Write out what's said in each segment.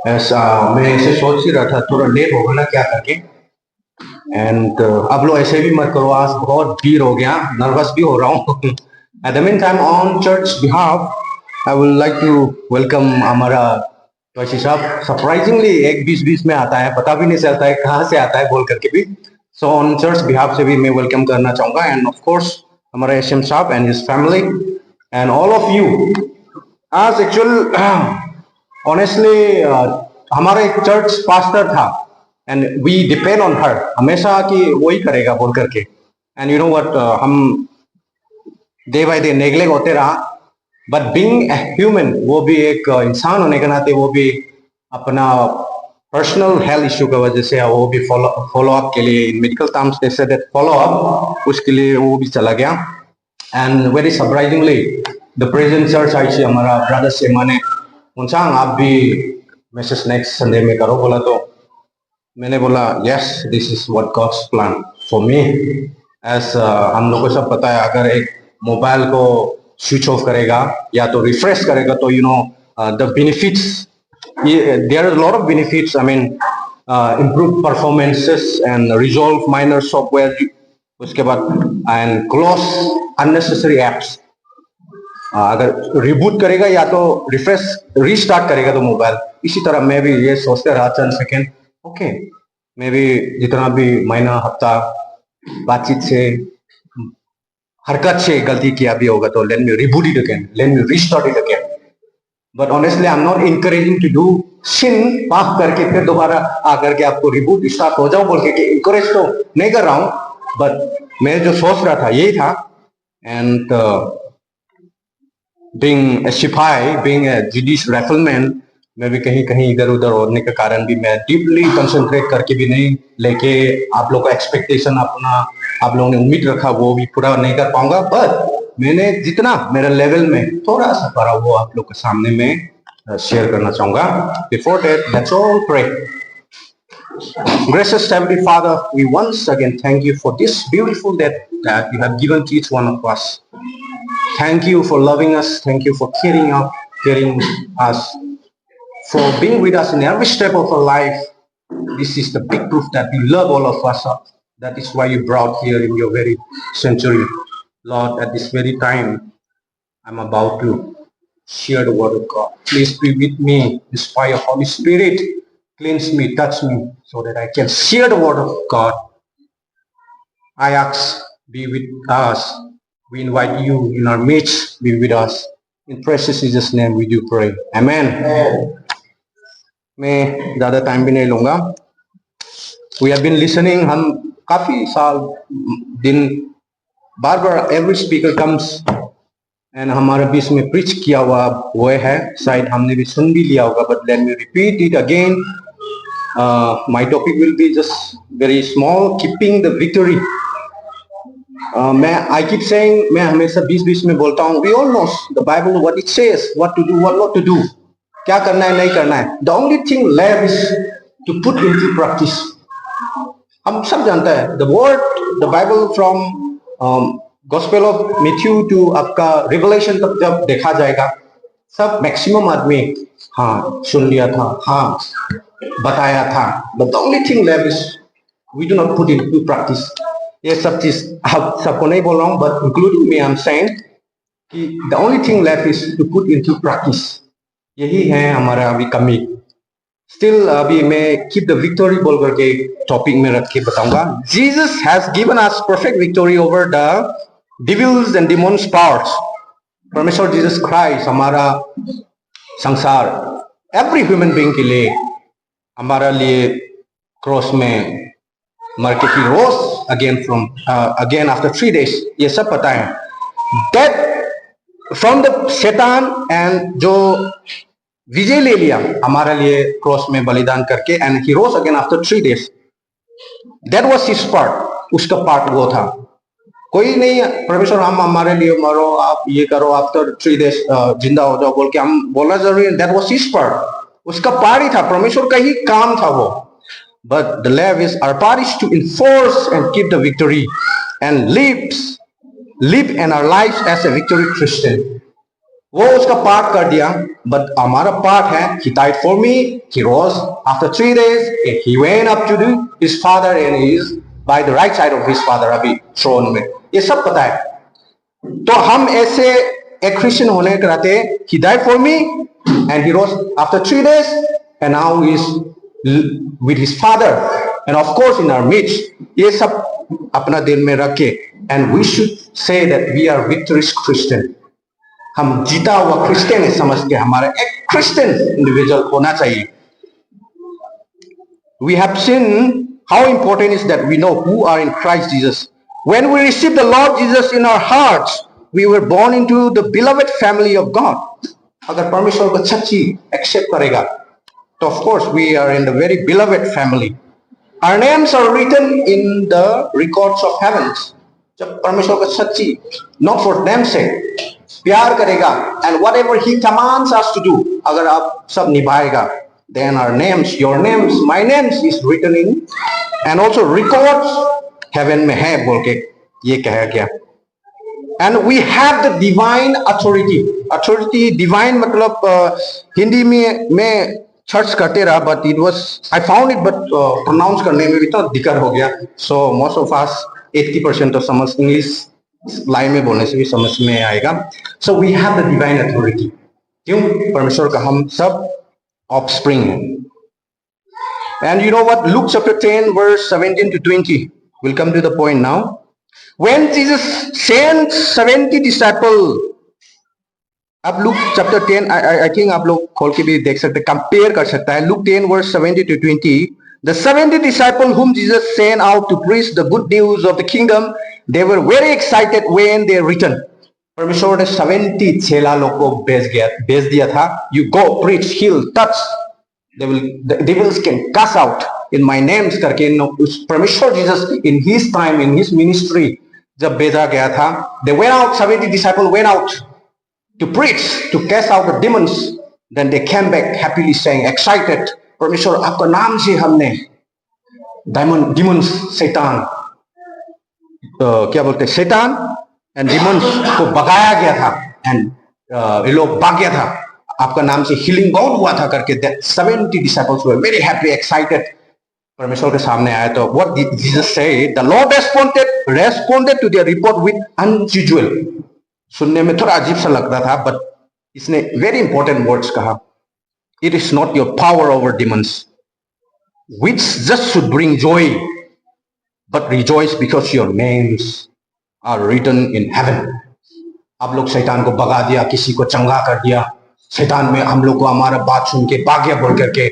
ऐसा मैं ऐसे सोच ही रहा था थोड़ा लेट होगा ना क्या करके एंड आप लोग ऐसे भी मत करो आज बहुत भीड़ हो गया नर्वस भी हो रहा हूँ at the mean time on church behalf I would like to welcome हमारा ट्रस्टी साहब सरप्राइजिंगली एक बीस बीस में आता है पता भी नहीं चलता है कहाँ से आता है बोल करके भी सो ऑन चर्च बिहाफ से भी मैं वेलकम करना चाहूंगा एंड ऑफ कोर्स हमारा एस एम साहब and his family and all of you आज एक्चुअल ऑनेस्टली हमारा एक चर्च पास्टर था and we depend on her हमेशा कि वही करेगा बोल करके एंड यू नो व्हाट हम डे बाय डे नेग्लेक्ट होते रहा बट बीइंग ए ह्यूमन वो भी एक इंसान होने के नाते वो भी अपना पर्सनल हेल्थ इश्यू की वजह से वो भी फॉलो अप के लिए medical terms they say that follow up उसके लिए वो भी चला गया and very surprisingly the present church I see हमारा ब्रदर से माने उनसांग आप भी मैसेज नेक्स्ट संडे में करो बोला तो मैंने बोला yes this is what God's plan for me as हम लोग को सब पता है अगर एक मोबाइल को स्विच ऑफ करेगा या तो रिफ्रेश करेगा तो you know the benefits there are lot of benefits I mean improve performances and resolve minor software उसके बाद एंड क्लोज अननेसेसरी एप्स अगर रिबूट करेगा या तो रिफ्रेश रीस्टार्ट करेगा तो मोबाइल इसी तरह मैं भी ये सोचते रहा चंद सेकेंड ओके मैं भी जितना भी महीना हफ्ता बातचीत से हरकत से गलती किया भी होगा तो let me reboot it again let me restart it again but honestly I am not encouraging to do sin पाप करके फिर दोबारा आकर के आपको रिबूट स्टार्ट हो जाओ बोल के इनकरेज तो नहीं कर रहा हूं बट मैं जो सोच रहा था यही था एंड being a सिपाही being a Jewish rifleman मैं भी कहीं कहीं इधर उधर होने के कारण भी मैं डीपली कंसंट्रेट करके भी नहीं लेके आप लोग का एक्सपेक्टेशन अपना आप लोगों ने उम्मीद रखा वो भी पूरा नहीं कर पाऊंगा बट मैंने जितना मेरे लेवल में थोड़ा सा पड़ा वो आप लोग के सामने में शेयर करना चाहूंगा before that let's all pray Gracious Heavenly Father, we once again thank you for this beautiful day that you have given to each one of us. Thank you for loving us. Thank you for caring us, for being with us in every step of our life. This is the big proof that you love all of us. That is why you brought here in your very sanctuary. Lord, at this very time, I'm about to share the word of God. Please be with me. Inspire Holy Spirit. Cleanse me, touch me, so that I can share the word of God. I ask, be with us. We invite you in our midst, be with us. In precious Jesus' name we do pray. Amen. मैं ज़्यादा time भी नहीं लूँगा. We have been listening. हम काफ़ी साल दिन बार every speaker comes and हमारे बीच में preach किया हुआ वो है शायद हमने भी सुन भी लिया होगा but let me repeat it again. My topic will be just very small, keeping the victory. I keep saying मैं हमेशा बीच में बोलता हूँ we all know the Bible what it says, what to do, what not to do, क्या करना है नहीं करना है. The only thing left is to put into practice. हम सब जानते हैं the word, the Bible from Gospel of Matthew to आपका Revelation तक जब देखा जाएगा सब मैक्सिमम आदमी हाँ सुन लिया था हाँ बताया था but the only thing left is we do not put into practice. ये सब चीज आप सबको नहीं बोल रहा हूँ but including me I'm saying कि the only thing left is to put into practice. यही है हमारा अभी कमी. Still अभी मैं keep the victory बोल करके टॉपिक में रख के बताऊंगा. Jesus has given us perfect victory over the devils and demons powers. परमेश्वर जीसस क्राइस्ट हमारा संसार every human being के लिए हमारा लिए क्रॉस में मर के ही रोज अगेन आफ्टर 3 days ये सब पता है. डेथ फ्रॉम द शैतान एंड जो विजय ले लिया हमारे लिए क्रॉस में बलिदान करके and he rose again after 3 days. That was his part. उसका पार्ट वो था. कोई नहीं परमेश्वर हम हमारे लिए मरो आप ये करो आफ्टर 3 days जिंदा हो जाओ बोल के हम बोलना जरूरी है. That was his part. उसका पार्ट ही था. परमेश्वर का ही काम था वो. But the left is our part is to enforce and keep the victory and live in our lives as a victory Christian. वो उसका पार्ट कर दिया, बट हमारा पार्ट है he died for me, he rose after 3 days, he went up to his father and he is by the right side of his father अभी throne में, ये सब पता है। तो हम ऐसे एक क्रिश्चियन होने के नाते he died for me and he rose after 3 days and now he is with his father and of course in our midst, ये सब अपना दिल में रख के and we should say that we are victorious Christian, हम जीता हुआ क्रिश्चियन समझ के हमारा एक क्रिश्चियन इंडिविजुअल होना चाहिए। We have seen how important is that we know who are in Christ Jesus. When we receive the Lord Jesus in our hearts, we were born into the beloved family of God. अगर परमेश्वर को सच्ची accept करेगा तो of course we are in the very beloved family. Our names are written in the records of heavens. जब परमेश्वर को सच्ची not for them sake प्यार करेगा and whatever he commands us to do, अगर आप सब निभाएगा, then our names, your names, my names is written in and also records heaven में है बोल के ये कहा गया। And we have the divine authority. Authority divine मतलब हिंदी में मैं सर्च करते रहा but it was I found it but pronounce करने में भी तो दिक्कत हो गया, so most of us 80% तो समझ इंग्लिश लाइन में बोलने से भी समझ में आएगा। So we have the divine authority. क्यों? परमेश्वर का हम सब offspring हैं। And you know what? Luke chapter 10 verse 17 to 20. We'll come to the point now. When Jesus sent 70 disciples, अब लुक चैप्टर 10 आई थिंक आप लोग खोल के भी देख सकते, कंपेयर कर सकता है। Look 10 verse 70 to 20, the 70 disciples whom Jesus sent out to preach the good news of the kingdom, they were very excited when they returned. परमेश्वर ने 70 चेला लोग को भेज दिया था, you go preach, heal, touch, the devils can cast out in my names करके परमेश्वर Jesus in his time, in his ministry जब भेजा गया था, they went out, 70 disciples went out to preach, to cast out the demons. Then they came back happily saying, excited, परमेश्वर आपका नाम से हमने demons, शैतान, क्या बोलते हैं, शैतान and demons को भगाया गया था and ये लोग भाग गया था, आपका नाम से healing बहुत हुआ था करके। That 70 disciples were very happy, excited, परमेश्वर के सामने आया। तो what did Jesus say? The Lord responded to their report with unusual, सुनने में थोड़ा अजीब सा लगता था बट इसने वेरी इंपॉर्टेंट वर्ड्स कहा, it is not your power over demons which just should bring joy but rejoice because your names are written in heaven. आप लोग शैतान को भगा दिया, किसी को चंगा कर दिया, शैतान में हम लोग को हमारा बात सुन के भाग गया बोल करके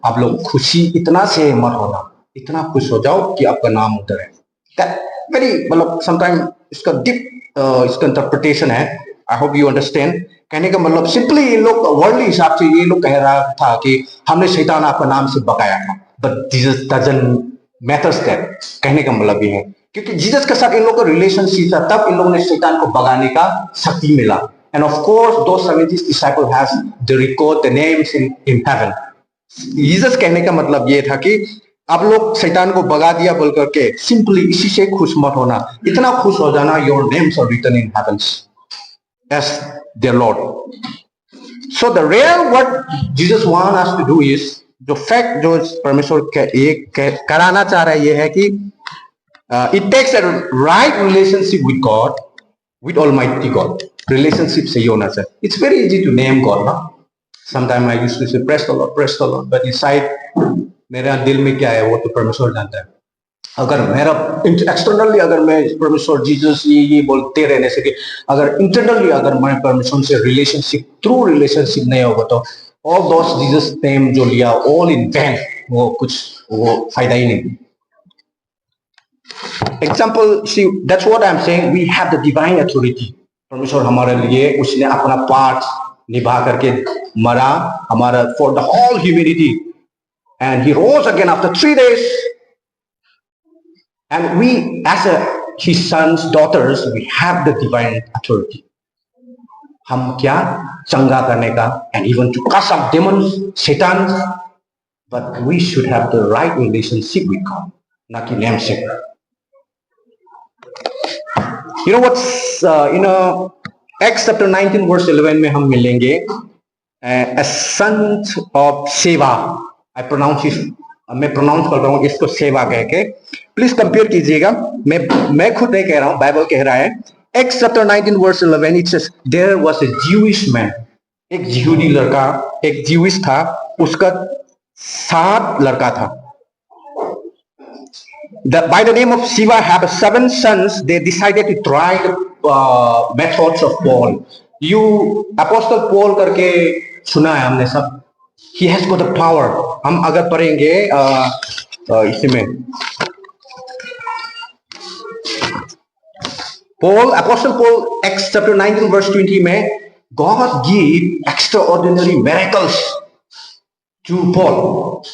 आप लोग खुशी इतना से मत होना, इतना खुश हो जाओ कि आपका नाम उतर है। वेरी मतलब समटाइम इसका डीप इसका इंटरप्रिटेशन है, आई होप यू अंडरस्टैंड। कहने का मतलब सिंपली इन लोग वर्ल्डली हिसाब से ये लोग कह रहा था कि हमने शैतान आपका नाम से भगाया था, but Jesus doesn't matters that. कहने का मतलब ये है क्योंकि जीसस के साथ इन लोगों का रिलेशनशिप था, तब इन लोगों ने शैतान को भगाने का शक्ति मिला। And of course those 70 disciples has the record the names in heaven. Jesus कहने का मतलब ये था कि आप लोग शैतान को भगा दिया बोल करके सिंपली इसी से खुश मत होना, इतना खुश हो जाना your names are written in heavens as their lord. So the real what Jesus want us to do is, जो फैक्ट जो परमेश्वर ये कराना चाह रहा है ये है कि it takes a right relationship with God, with almighty God. Relationship सही होना चाहिए। It's very easy to name God ना, sometime I used to say praise the lord, but inside मेरा दिल में क्या है वो तो परमेश्वर जानता है। अगर मेरा एक्सटर्नली अगर मैं परमेश्वर जीसस ये बोलते रहने से कि अगर इंटरनली अगर मैं परमेश्वर से रिलेशनशिप थ्रू रिलेशनशिप नहीं होगा तो ऑल दोस जीसस नेम जो लिया ऑल इन वैन, वो कुछ वो फायदा ही नहीं। Example see that's what I am saying, we have the divine authority. परमेश्वर हमारे लिए उसने अपना पार्ट निभा करके मरा हमारा for the whole humanity and he rose again after 3 days, and we as his sons daughters we have the divine authority. हम क्या चंगा करने का and even to cast out demons, Satan, but we should have the right relationship with God, ना कि namesake. You know what's Acts chapter 19 verse 11 में हम मिलेंगे a son of सेवा। आई प्रोनाउंस मैं प्रोनाउंस कर रहा हूँ इसको सेवा कह के, प्लीज कंपेयर कीजिएगा। मैं खुद नहीं कह रहा हूँ, बाइबल कह रहा है। Acts chapter 19 verse 11 it says there was a Jewish man, एक यहूदी लड़का, एक ज्यूइश था, उसका 7 लड़का था। By the name of Shiva have 7 sons. They decided to try the methods of Paul. You Apostle Paul करके सुना है हमने सब। He has got the power. हम अगर पढ़ेंगे इसमें Paul, Apostle Paul, Acts chapter 19 verse 20 में God give extraordinary miracles to Paul.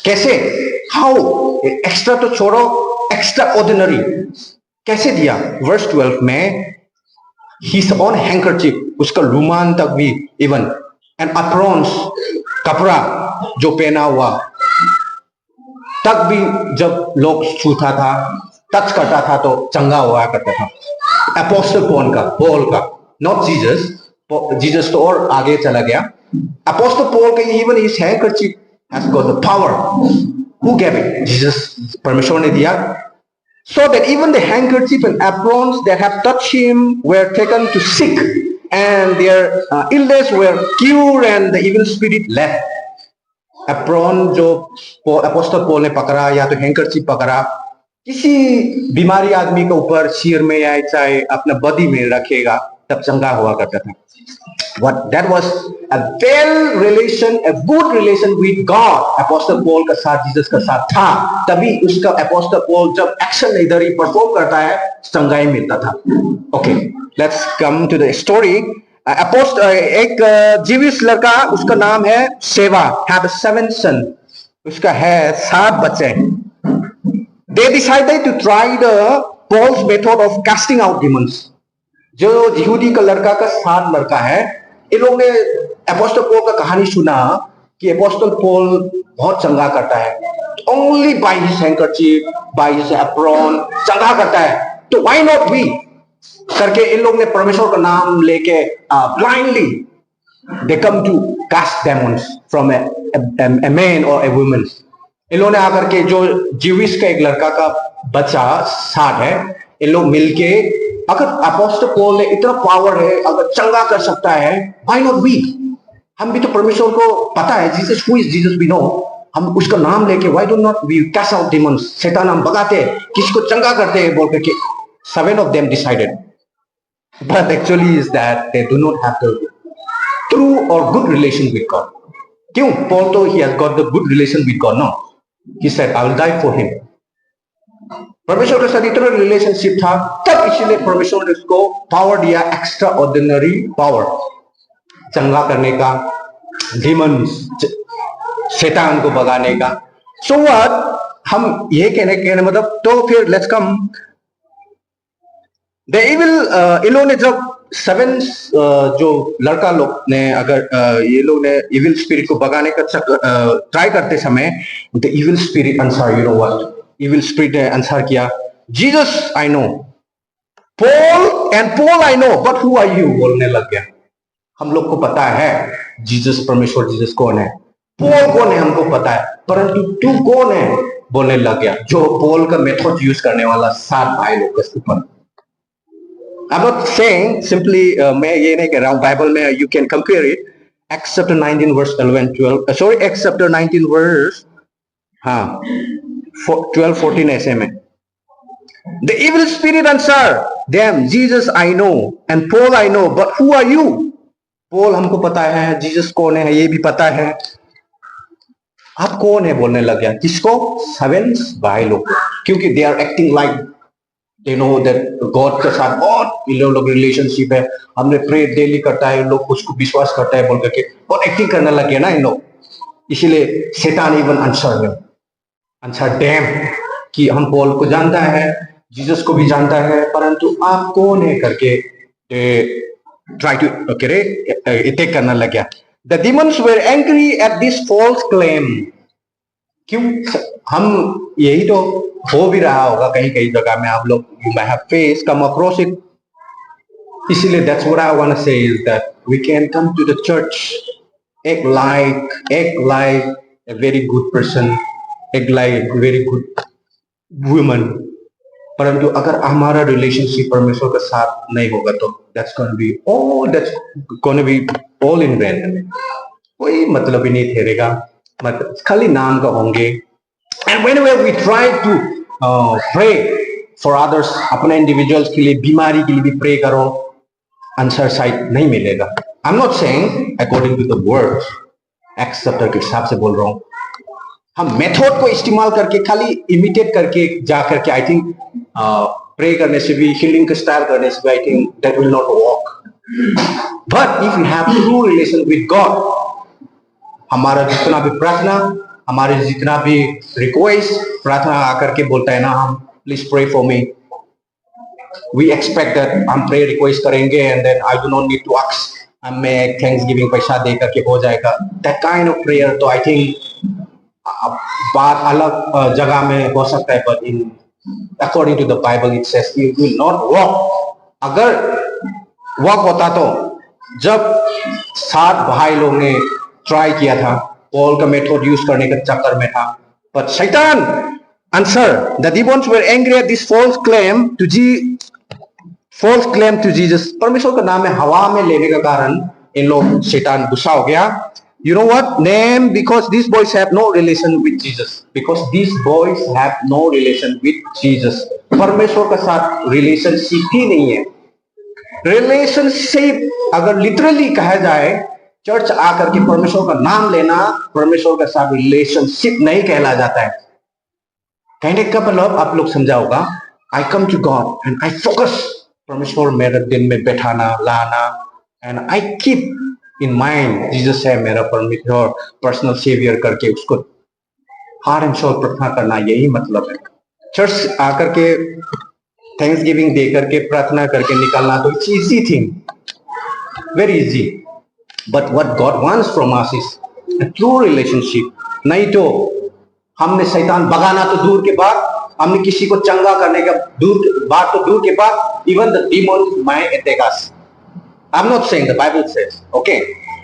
कैसे? How? एक्स्ट्रा तो छोड़ो, एक्स्ट्रा ऑर्डिनरी कैसे दिया? वर्स 12 में his own handkerchief, उसका रुमाल तक भी, इवन एंड aprons, कपड़ा जो पहना हुआ तक भी जब लोग छूता था, टच करता था तो चंगा हुआ करता था। अपोस्टल पॉल का, नॉट जीसस, जीसस तो और आगे चला गया। अपोस्टल पॉल का even his handkerchief has got the power. Who gave it? Jesus, परमेश्वर ने दिया। So that even the handkerchief and aprons that have touched him were taken to sick, and their illness were cured, and the evil spirit left. Apron जो apostle Paul ने पकड़ा या तो handkerchief पकड़ा, किसी बीमारी आदमी के ऊपर सिर में या चाहे अपना बॉडी में रखेगा तब चंगा हुआ करता था। What that was a good relation with God. Apostle Paul का साथ जीसस का साथ था, तभी उसका अपोस्टल पॉल जब एक्शन इधर ही परफॉर्म करता है चंगाई मिलता था। Okay, let's come to the story. एक जीविस लड़का, उसका नाम है सेवा, हैव 7 सन, उसका है 7 बच्चे। They decided to try the Paul's method of casting out demons. जो यहूदी का लड़का का 7 लड़का है, इन लोगों ने अपोस्टल पॉल का कहानी सुना कि अपोस्टल पॉल बहुत चंगा करता है, only by his handkerchief, by his apron चंगा करता है, तो व्हाई नॉट वी करके इन लोग ने परमेश्वर का नाम लेके blindly they come to cast demons from a man और ए वुमन। इन लोगों ने आकर के, जो ज्यूइश का एक लड़का का बच्चा 7 है, इन लोग मिलके, अगर अपोस्टल पॉल ने इतना पावर है, अगर चंगा कर सकता है, व्हाई नॉट वी? हम भी तो परमेश्वर को पता है, Jesus who is Jesus we know, हम उसका नाम लेके why do not we cast out demons, शैतान हम भगाते, किसी को चंगा करते हैं बोल के। 7 of them decided, but actually is that they do not have the true or good relation with God. क्यों? Paul तो he has got the good relation with God, no? He said I will die for him. परमेश्वर के साथ इतना relationship था, तब इसीलिए परमेश्वर ने उसको पावर दिया, एक्स्ट्रा ऑर्डिनरी पावर, चंगा करने का, डीमंस, शैतान को भगाने का। सो व्हाट, हम ये कहने मतलब, तो फिर लेट्स कम द इविल। इन लोगों ने जब 7 जो लड़का लोग ने, अगर ये लोग ने इविल स्पिरिट को भगाने का ट्राई करते समय, the evil spirit answer, you know what evil spirit ने आंसर किया, Jesus I know, Paul I know, but who are you बोलने लग गया। हम लोग को पता है जीसस, परमेश्वर जीसस कौन है, पॉल कौन है हमको पता है, परंतु तू कौन है बोलने लग गया, जो पॉल का मेथड यूज करने वाला 7 भाई लोग के ऊपर। I'm not saying simply, मैं ये नहीं कह रहा हूँ, बाइबल में you can compare it, Acts chapter 19 verse 11 12, sorry, Acts chapter 19 verse 12 14 ऐसे में, the evil spirit answered them, Jesus I know and Paul I know, but who are you? Paul हमको पता है, जीसस कौन है ये भी पता है, आप कौन है बोलने लग गया। किसको? 7 भाई लोग, क्योंकि they are acting like they know that God के साथ बहुत इन लोग रिलेशनशिप है, हमने प्रे डेली करता है, इन लोग उसको विश्वास करता है बोल करके बहुत एक्टिंग करने लगे ना इन लोग। इसीलिए शैतान इवन आंसर डैम कि हम पॉल को जानता है, जीसस को भी जानता है, परंतु आप कौन है करके ट्राई टू अटैक करने लग गया। The demons were angry at this false claim. क्यों? हम यही तो हो भी रहा होगा कहीं कहीं जगह में, आप लोग you may have faced, come across it. इसीलिए that's what I want to say is that we can come to the church, act like a very good person, act like a very good woman, परंतु अगर हमारा relationship परमेश्वर के साथ नहीं होगा तो that's gonna be all in vain. कोई मतलब ही नहीं ठहरेगा, मतलब खाली नाम का होंगे. And whenever we try to pray for others, अपने इंडिविजुअल्स के लिए, बीमारी के लिए भी प्रे करो, आंसर शायद नहीं मिलेगा. I'm not saying according to the word, x chapter के हिसाब से बोल रहा हूँ. हम मेथड को इस्तेमाल करके, खाली इमिटेट करके जा करके, आई थिंक प्रे करने से भी, हीलिंग का स्टाइल करने से भी, I think that will not work. But if you have true relation with God, हमारा जितना भी प्रार्थना, हमारे जितना भी रिक्वेस्ट, प्रार्थना आकर के बोलता है ना, हम please pray for me, we expect that हम प्रे रिक्वेस्ट करेंगे and then I do not need to ask, हमें थैंक्स गिविंग पैसा दे करके हो जाएगा. दैट काइंड ऑफ प्रेयर, तो आई थिंक बात अलग जगह में हो सकता है, but in according to the Bible it says it will not work. अगर वर्क होता तो जब 7 भाई लोग ने ट्राई किया था, पॉल का मेथड यूज करने के चक्कर में था, बट शैतान answer, the demons were angry at this false claim to Jesus. परमेश्वर का नाम है हवा में लेने का कारण इन लोग, शैतान गुस्सा हो गया. You know what? Name, because these boys have no relation with Jesus. Because these boys have no relation with Jesus. परमेश्वर का साथ रिलेशनशिप ही नहीं है. रिलेशनशिप अगर लिटरली कहा जाए, चर्च आकर के परमेश्वर का नाम लेना परमेश्वर का साथ रिलेशनशिप नहीं कहला जाता है. कहने का मतलब आप लोग समझा होगा, I come to God and I focus, परमेश्वर मेरे दिन में बैठाना लाना, and I keep in mind Jesus है मेरा परमेश्वर, पर्सनल सेवियर करके उसको हार्ट एंड सोल प्रार्थना करना, यही मतलब है. चर्च आकर के थैंक्स गिविंग दे करके प्रार्थना करके निकलना तो it's easy thing, very easy. But what God wants from us is a true relationship. नहीं तो हमने शैतान भगाना तो दूर के बाद, हमने किसी को चंगा करने का बात तो दूर के बाद, even the demons might attack us. I'm not saying, the Bible says, okay.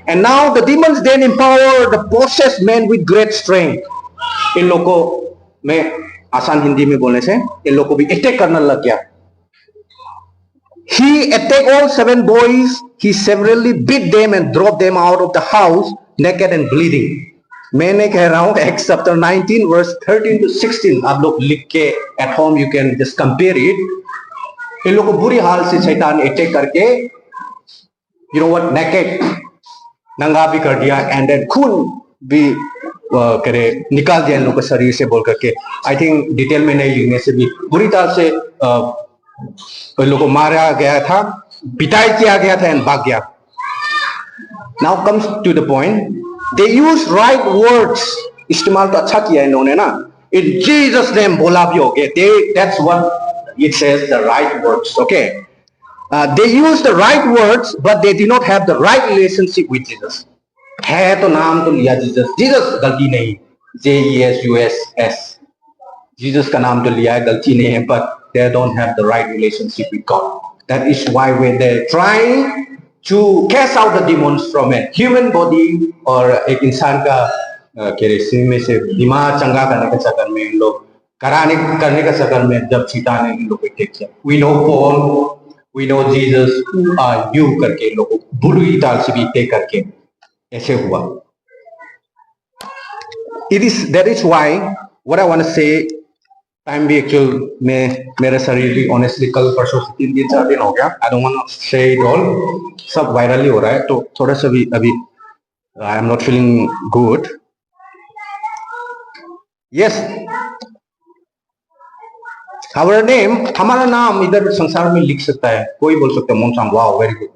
And now the demons then empower the possessed man with great strength. इन लोगों में आसान हिंदी में बोलने से इन लोगों को भी अटैक करने लग गया. He attacked all 7 boys. He severely beat them and dropped them out of the house naked and bleeding. मैंने कह रहा हूँ Acts chapter 19 verse 13 to 16. आप लोग लिख के at home you can just compare it. इन लोगों को बुरी हाल से शैतान अटैक करके, you know what, naked, नंगा भी कर दिया, एंड देन खून भी करे निकाल दिया इन लोगों के शरीर से बोल करके. आई थिंक डिटेल में नहीं लिखने से भी बुरी तरह से इन लोगों को मारा गया था, पिटाई किया गया था एंड भाग गया. Now comes to the point, they use right words. इस्तेमाल तो अच्छा किया इन्होंने ना, इन जीसस नेम बोला भी हो गया, that's what it says, the right words. Okay, they use the right words but they do not have the right relationship with Jesus. है तो नाम तो लिया जीसस, गलती नहीं, JESUS, जीसस का नाम तो लिया है, गलती नहीं है, but they don't have the right relationship with God. That is why when they trying to cast out the demons from a human body, और एक इंसान का में से दिमाग चंगा करने के चक्कर में इन लोग करने का चक्कर में जब शैतान ने इन लोग को अटैक किया. We know Paul, we know Jesus, who are you करके लोगों बुरी ताल से भी अटैक करके ऐसे हुआ. That is why what I want to say, time भी एक्चुअल में मेरे शरीर भी ऑनेस्टली कल परसों से 3 दिन 4 दिन हो गया. आई डोंट वांट टू से इट ऑल, सब वायरली हो रहा है तो थोड़ा सा भी अभी आई am not feeling good. Yes, Our name, हमारा नाम इधर संसार में लिख सकता है, कोई बोल सकता है मोनसाम, wow very good,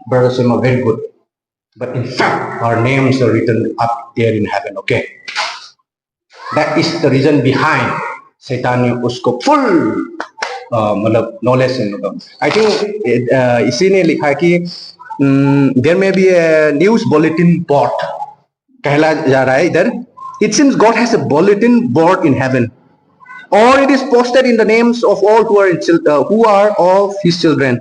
brother Sima very good, but in fact our names are written up there in heaven. Okay, that is the reason behind शैतान ने उसको फुल मतलब नॉलेज है. आई थिंक इसी ने लिखा है कि देयर में बी न्यूज बुलेटिन बोर्ड कहला जा रहा है इधर. It seems God has a bulletin board in heaven, or it is posted in the names of all who are of his children.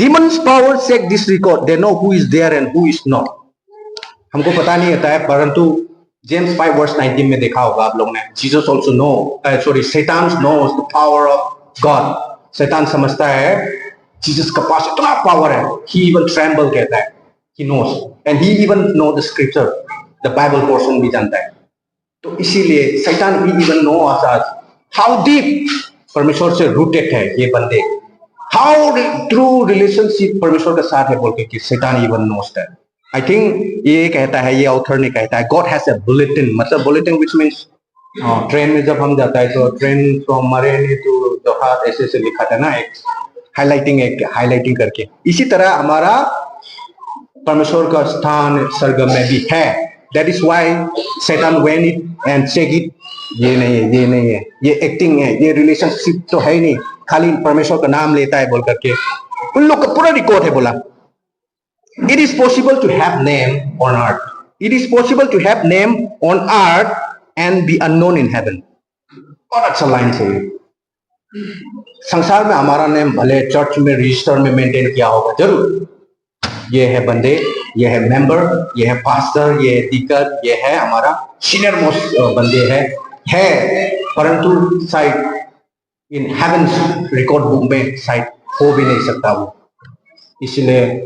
Demons power check this record. They know who is there and who is not. हमको पता नहीं होता है, परंतु James 5 verse 19 में देखा होगा आप लोग ने. जीसस ऑल्सो नो, सॉरी, सैतान knows the power of God. शैतान समझता है जीसस का पास इतना पावर है. ही इवन ट्रेम्बल कहता है. He knows and he even know the scripture, the Bible portion भी जानता है. तो इसीलिए शैतान ही इवन नो आजाद हाउ डीप परमेश्वर से रूटेड है ये बंदे, हाउ ट्रू रिलेशनशिप परमेश्वर के साथ है बोल के शैतान even knows that. I think ये कहता है, ये ऑथर ने कहता है, गॉड हैज अ बुलेटिन. मतलब बुलेटिन विच मीन्स ट्रेन में जब हम जाता है तो ट्रेन फ्रॉम मरेली टू जोहार ऐसे ऐसे लिखा था ना, एक हाईलाइटिंग करके. इसी तरह हमारा परमेश्वर का स्थान स्वर्ग में भी है. दैट इज वाई शैतान when it end check it. ये नहीं है, ये नहीं है, ये एक्टिंग है, ये रिलेशनशिप तो है ही नहीं, खाली परमेश्वर का नाम लेता है बोल करके. उन लोग का पूरा रिकॉर्ड है. बोला it is possible to have name on earth. It is possible to have name on earth and be unknown in heaven. बहुत अच्छा लाइन है. संसार में हमारा नेम भले चर्च में रजिस्टर में मेंटेन किया होगा जरूर, ये है बंदे, ये है मेंबर, ये है पास्टर, ये है डीकन, ये है हमारा सीनियर मोस्ट बंदे है, परंतु शायद इन हेवंस रिकॉर्ड बुक में शायद हो भी नहीं सकता वो. इसलिए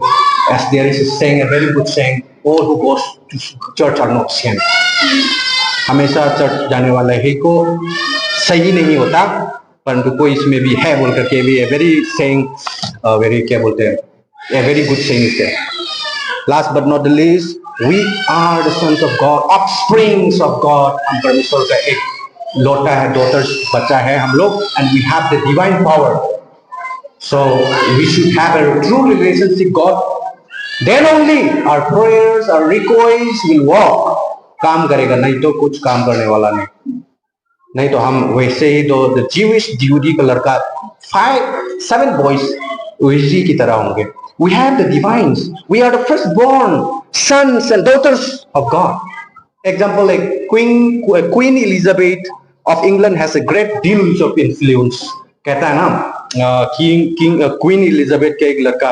as there is a saying, a very good saying, all who goes to church are not saints. हमेशा चर्च जाने वाला ही को सही नहीं होता, परंतु कोई इसमें भी है बोल करके भी वेरी saying, वेरी क्या बोलते हैं, a very good saying is there. Last but not the least, we are the sons of God, offsprings of God. हम परमेश्वर का एक लौटा है, daughters, बच्चा है हम लोग, and we have the divine power. So we should have a true relationship with God. Then only our prayers, our requests will work. काम करेगा, नहीं तो कुछ काम करने वाला नहीं तो हम वैसे ही तो the Jewish Yehudi का लड़का 7 boys वैसी की तरह होंगे. We have the divines. We are the firstborn sons and daughters of God. Example like Queen Elizabeth of England has a great deal of influence. कहता है ना क्वीन एलिजाबेथ के एक लड़का,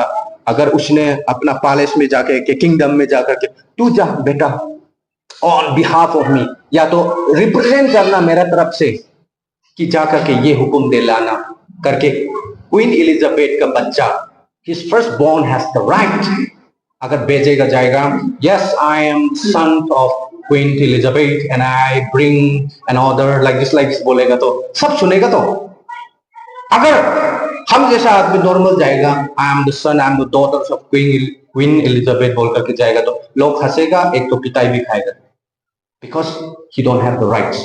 अगर उसने अपना पैलेस में जाके के किंगडम में जाकर के तू जा बेटा ऑन बिहाफ ऑफ मी, या तो रिप्रेजेंट करना मेरा तरफ से कि जाकर के ये हुक्म दे लाना करके, क्वीन एलिजाबेथ का बच्चा his first born has the right अगर भेजेगा जाएगा, yes I am son of Queen Elizabeth and I bring an order like this बोलेगा तो सब सुनेगा. तो अगर हम जैसा आदमी नॉर्मल जाएगा, I am the son, I am the daughters of Queen Elizabeth बोल करके जाएगा तो लोग हंसेगा, एक तो पिटाई भी खाएगा, because he don't have the rights.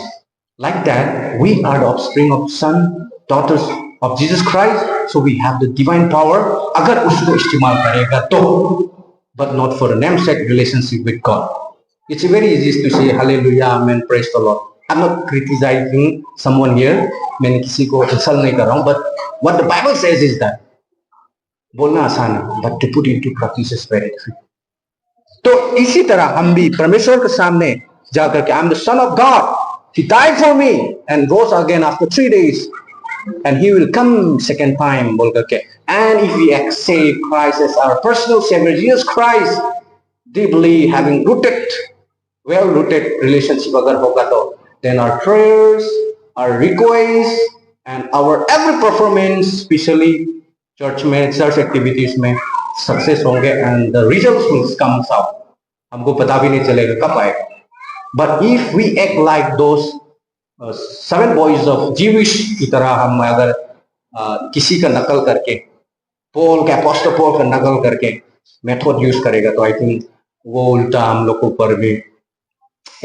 Like that we are the offspring of son daughters of Jesus Christ, so we have the divine power अगर उसको इस्तेमाल करेगा तो, but not for the namesake relationship with God. It's very easy to say hallelujah, amen, praise the Lord. I'm not criticizing someone here. मैंने किसी को insult नहीं कर रहा हूँ, but what the Bible says is that बोलना आसान है, but to put into practice is very difficult. तो इसी तरह हम भी परमेश्वर के सामने जाकर के, I'm the son of God. He died for me and rose again after 3 days, and he will come second time बोल करके. And if we accept Christ as our personal Savior, Jesus Christ, deeply having well-rooted relationship अगर होगा तो, then our prayers, our requests, and our every performance, especially church activities में success होंगे, and the results will come out. हमको पता भी नहीं चलेगा कब आएगा. But if we act like those 7 boys of Jewish की तरह, हम अगर किसी का नकल करके, अपोस्टल पॉल का नकल करके मेथड यूज करेगा तो आई थिंक वो उल्टा हम लोग को ऊपर भी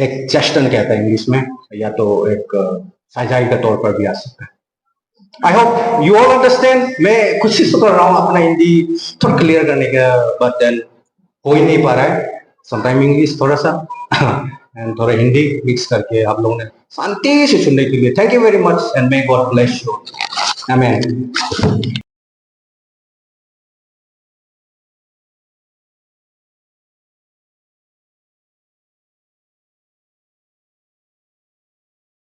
एक चेस्टन कहता है इंग्लिश में, या तो एक सजाई के तौर पर भी आ सकता है. I hope you all understand. मैं कोशिश कर रहा हूँ अपना हिंदी थोड़ा क्लियर करने का, बट देन हो ही नहीं पा रहा है. समटाइम इंग्लिश थोड़ा सा एंड थोड़ा हिंदी मिक्स करके आप लोगों ने शांति से सुनने के लिए thank you very much, and may God bless you. आमीन.